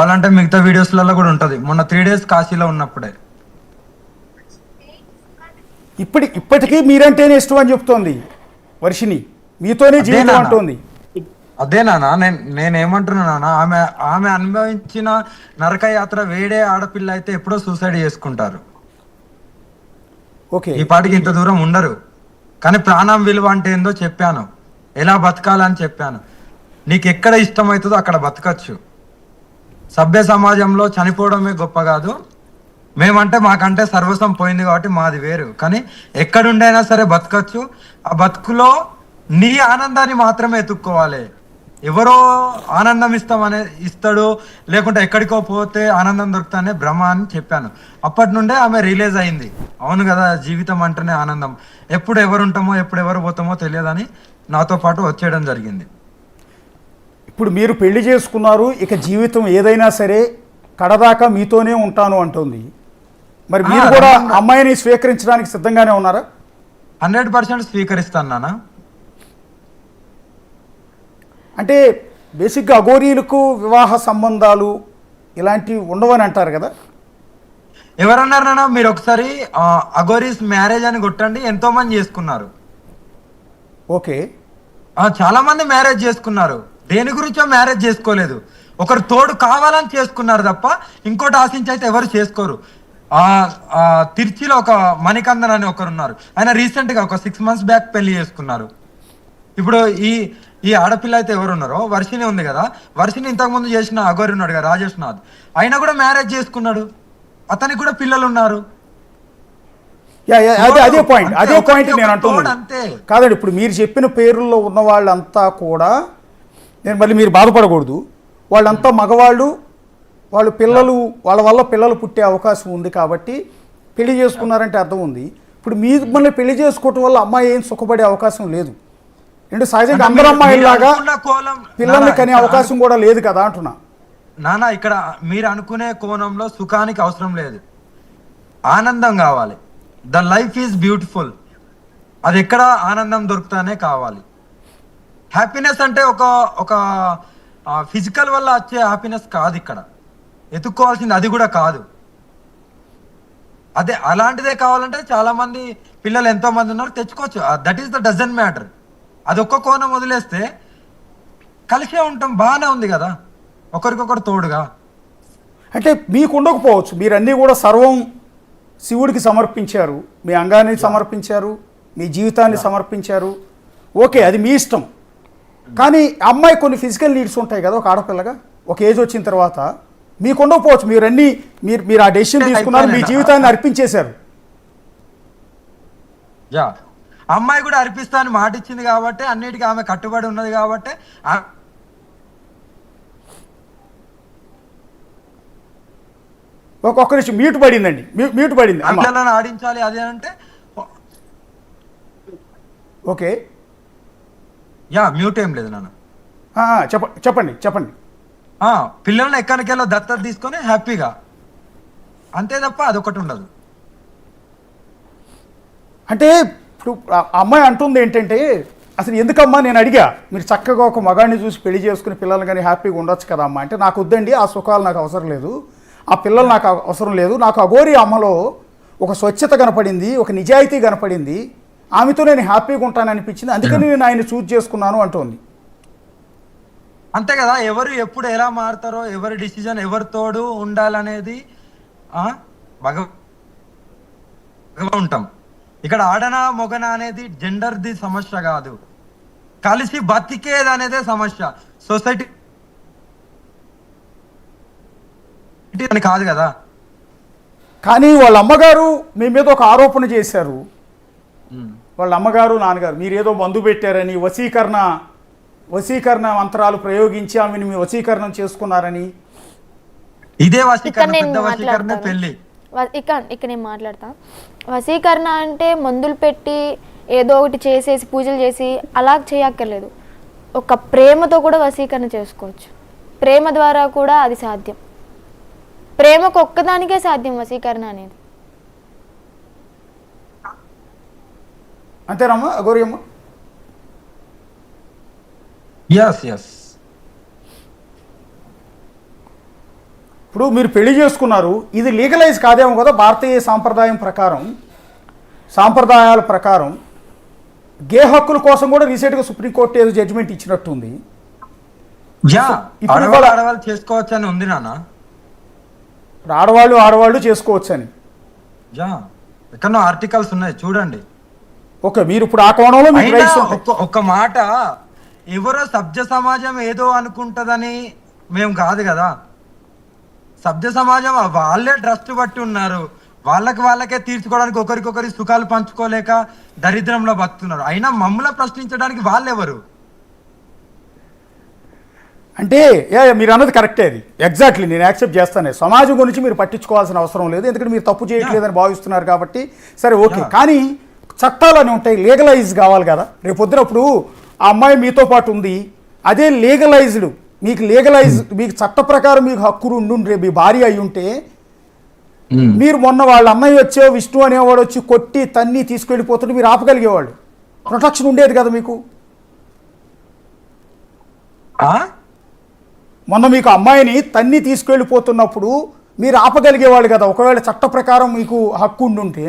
అలాంటే మిగతా వీడియోస్లలో కూడా ఉంటది. మొన్న 3 days కాశీలో ఉన్నప్పుడే. ఇప్పటికీ మీరంటేనే ఇష్టం అని చెప్తోంది వర్షిని. మీతోనే జీవితం అంటోంది. అదే నాన్న, నేనేమంటున్నా నాన్న, ఆమె ఆమె అనుభవించిన నరకయాత్ర వేడే ఆడపిల్ల అయితే ఎప్పుడో సూసైడ్ చేసుకుంటారు. ఓకే, ఈ పాటికి ఇంత దూరం ఉండరు. కానీ ప్రాణం విలువ అంటే ఏందో చెప్పాను, ఎలా బతకాలని చెప్పాను. నీకు ఎక్కడ ఇష్టమవుతుందో అక్కడ బతకచ్చు. సభ్య సమాజంలో చనిపోవడమే గొప్ప కాదు. మేమంటే మాకంటే సర్వస్వం పోయింది కాబట్టి మాది వేరు. కానీ ఎక్కడుండైనా సరే బతకచ్చు. ఆ బతుకులో నీ ఆనందాన్ని మాత్రమే ఎత్తుక్కోవాలి. ఎవరో ఆనందం ఇస్తాడు, లేకుంటే ఎక్కడికో పోతే ఆనందం దొరుకుతానే భ్రమ అని చెప్పాను. అప్పటి నుండే ఆమె రిలీజ్ అయింది. అవును కదా, జీవితం అంటేనే ఆనందం, ఎప్పుడు ఎవరు ఉంటామో ఎప్పుడు ఎవరు పోతామో తెలియదని నాతో పాటు వచ్చేయడం జరిగింది. ఇప్పుడు మీరు పెళ్లి చేసుకున్నారు, ఇక జీవితం ఏదైనా సరే కడదాకా మీతోనే ఉంటాను అంటుంది. మరి మీరు కూడా అమ్మాయిని స్వీకరించడానికి సిద్ధంగానే ఉన్నారా? 100% స్వీకరిస్తాను నాన్న. అంటే బేసిక్గా అఘోరీలకు వివాహ సంబంధాలు ఇలాంటివి ఉండవని అంటారు కదా. ఎవరన్నారు నాన్న? మీరు ఒకసారి అఘోరీస్ మ్యారేజ్ అని కొట్టండి, ఎంతో మంది చేసుకున్నారు. ఓకే, చాలా మంది మ్యారేజ్ చేసుకున్నారు. దేని గురించో మ్యారేజ్ చేసుకోలేదు, ఒకరు తోడు కావాలని చేసుకున్నారు తప్ప ఇంకోటి ఆశించి అయితే ఎవరు చేసుకోరు. తిరుచిలో ఒక మణికందన్ అని ఒకరు ఉన్నారు. ఆయన రీసెంట్ గా ఒక 6 months బ్యాక్ పెళ్లి చేసుకున్నారు. ఇప్పుడు ఈ ఈ ఆడపిల్ల అయితే ఎవరు ఉన్నారో, వర్షిని ఉంది కదా, వర్షిని ఇంతకు ముందు చేసిన అఘోరి ఉన్నాడు కదా, రాజేష్ నాథ్, ఆయన కూడా మ్యారేజ్ చేసుకున్నాడు. అతనికి కూడా పిల్లలు ఉన్నారు. అదే పాయింట్ నేను అంటున్నాను. కాదండి, ఇప్పుడు మీరు చెప్పిన పేర్లలో ఉన్న వాళ్ళంతా కూడా, నేను మళ్ళీ మీరు బాధపడకూడదు, వాళ్ళంతా మగవాళ్ళు, వాళ్ళు పిల్లలు, వాళ్ళ వల్ల పిల్లలు పుట్టే అవకాశం ఉంది కాబట్టి పెళ్లి చేసుకున్నారంటే అర్థం ఉంది. ఇప్పుడు మిమ్మల్ని పెళ్లి చేసుకోవటం వల్ల అమ్మాయి ఏం సుఖపడే అవకాశం లేదు. అంటే సహజంగా అందరు అమ్మాయిలాగా పిల్లల్ని కనే అవకాశం కూడా లేదు కదా అంటున్నా. నానా, ఇక్కడ మీరు అనుకునే కోణంలో సుఖానికి అవసరం లేదు, ఆనందం కావాలి. The life is beautiful. అది ఎక్కడ ఆనందం దొరుకుతానే కావాలి. హ్యాపీనెస్ అంటే ఒక ఫిజికల్ వల్ల వచ్చే హ్యాపీనెస్ కాదు. ఇక్కడ ఎత్తుక్కోవాల్సింది అది కూడా కాదు. అదే అలాంటిదే కావాలంటే చాలా మంది పిల్లలు ఎంతో మంది ఉన్నారు, తెచ్చుకోవచ్చు. That is the doesn't matter. అది ఒక్క కోణం వదిలేస్తే కలిసే ఉంటాం, బాగానే ఉంది కదా, ఒకరికొకరు తోడుగా. అంటే మీకు ఉండకపోవచ్చు, మీరు అన్నీ కూడా సర్వం శివుడికి సమర్పించారు, మీ అంగాన్ని సమర్పించారు, మీ జీవితాన్ని సమర్పించారు. ఓకే, అది మీ ఇష్టం. కానీ అమ్మాయి కొన్ని ఫిజికల్ నీడ్స్ ఉంటాయి కదా, ఒక ఆడపిల్లగా ఒక ఏజ్ వచ్చిన తర్వాత మీకు ఉండకపోవచ్చు. మీరు ఆ డెసిషన్ తీసుకున్నారు, మీ జీవితాన్ని అర్పించేశారు. యా, అమ్మాయి కూడా అర్పిస్తా అని మాట ఇచ్చింది కాబట్టి, అన్నిటికీ ఆమె కట్టుబడి ఉన్నది కాబట్టి. ఒక్క నిమిషం మ్యూట్ పడిందండి, మ్యూట్ పడింది. ఆడించాలి అదే అంటే ఓకే, యా, మ్యూట్ ఏం లేదు నాన్న. చెప్పండి. పిల్లల్ని ఎక్కడికెళ్ళో దత్తత తీసుకొని హ్యాపీగా, అంతే తప్ప అదొకటి ఉండదు. అంటే ఇప్పుడు అమ్మాయి అంటుంది ఏంటంటే, అసలు ఎందుకమ్మా, నేను అడిగా, మీరు చక్కగా ఒక మగాడిని చూసి పెళ్లి చేసుకుని పిల్లలు కానీ హ్యాపీగా ఉండొచ్చు కదా అమ్మా అంటే, నాకు వద్దండి, ఆ సుఖాలు నాకు అవసరం లేదు, ఆ పిల్లలు నాకు అవసరం లేదు, నాకు అఘోరి అమ్మలో ఒక స్వచ్ఛత కనపడింది, ఒక నిజాయితీ కనపడింది, ఆమెతో నేను హ్యాపీగా ఉంటాను అనిపించింది, అందుకని నేను ఆయన చూజ్ చేసుకున్నాను అంటోంది. అంతే కదా, ఎవరు ఎప్పుడు ఎలా మారుతారో, ఎవరి డిసిజన్ ఎవరి తోడు ఉండాలనేది ఉంటాం. ఇక్కడ ఆడనా మొగన అనేది జెండర్ది సమస్య కాదు, కలిసి బతికేది అనేదే సమస్య. సొసైటీ అని కాదు కదా. కానీ వాళ్ళ అమ్మగారు మీ మీద ఒక ఆరోపణ చేశారు, వాళ్ళ అమ్మగారు నాన్నగారు మీరేదో మందు పెట్టారని, వశీకరణ మంత్రాలు ప్రయోగించి ఆమెను మీ వశీకరణం చేసుకున్నారని. ఇదే వశీకరణ, పెద్ద వశీకరణ పెళ్లి. ఇక్కడ నేను మాట్లాడతా. వశీకరణ అంటే మందులు పెట్టి ఏదో ఒకటి చేసేసి పూజలు చేసి అలా చేయక్కర్లేదు. ఒక ప్రేమతో కూడా వశీకరణ చేసుకోవచ్చు. ప్రేమ ద్వారా కూడా అది సాధ్యం. ప్రేమకు ఒక్కదానికే సాధ్యం వశీకరణ అనేది. అంతేనమ్మా అఘోరి అమ్మ? yes ఇప్పుడు మీరు పెళ్లి చేసుకున్నారు, ఇది లీగలైజ్ కాదేమో కదా భారతీయ సాంప్రదాయాల ప్రకారం గే హక్కుల కోసం కూడా రీసెంట్గా సుప్రీంకోర్టు ఏదో జడ్జిమెంట్ ఇచ్చినట్టుంది. యా ఇప్పుడు ఆడవాళ్ళు ఆడవాళ్ళు చేసుకోవచ్చు అని ఉంది నాన్న. ఆడవాళ్ళు చేసుకోవచ్చని యా ఎక్కడో ఆర్టికల్స్ ఉన్నాయి చూడండి. ఓకే, మీరు ఇప్పుడు ఆ కోణంలో మీకు అయినా రైట్స్ ఉంటాయి. ఒక్క మాట, ఎవరో సభ్య సమాజం ఏదో అనుకుంటదని మేము కాదు కదా. సభ్య సమాజం వాళ్ళే ట్రస్ట్ బట్టి ఉన్నారు, వాళ్ళకే తీర్చుకోవడానికి ఒకరికొకరి సుఖాలు పంచుకోలేక దరిద్రంలో బతుకుతున్నారు. అయినా మమ్మల్ని ప్రశ్నించడానికి వాళ్ళెవరు? అంటే మీరు అన్నది కరెక్టే, అది ఎగ్జాక్ట్లీ నేను యాక్సెప్ట్ చేస్తాను. సమాజం గురించి మీరు పట్టించుకోవాల్సిన అవసరం లేదు, ఎందుకంటే మీరు తప్పు చేయట్లేదని భావిస్తున్నారు కాబట్టి. సరే ఓకే, కానీ చట్టాలు అని ఉంటాయి, లీగలైజ్ కావాలి కదా. రేపు పొద్దునప్పుడు ఆ అమ్మాయి మీతో పాటు ఉంది, అదే లీగలైజ్డ్, మీకు చట్ట ప్రకారం మీకు హక్కులు ఉండి రేపు మీ భార్య అయి ఉంటే, మీరు మొన్న వాళ్ళ అన్నయ్య వచ్చే విష్ణు అనేవాడు వచ్చి కొట్టి తన్ని తీసుకెళ్ళిపోతుంటే మీరు ఆపగలిగేవాళ్ళు, ప్రొటెక్షన్ ఉండేది కదా మీకు. మొన్న మీకు అమ్మాయిని తన్ని తీసుకెళ్ళిపోతున్నప్పుడు మీరు ఆపగలిగేవాళ్ళు కదా, ఒకవేళ చట్ట ప్రకారం మీకు హక్కు ఉండుంటే.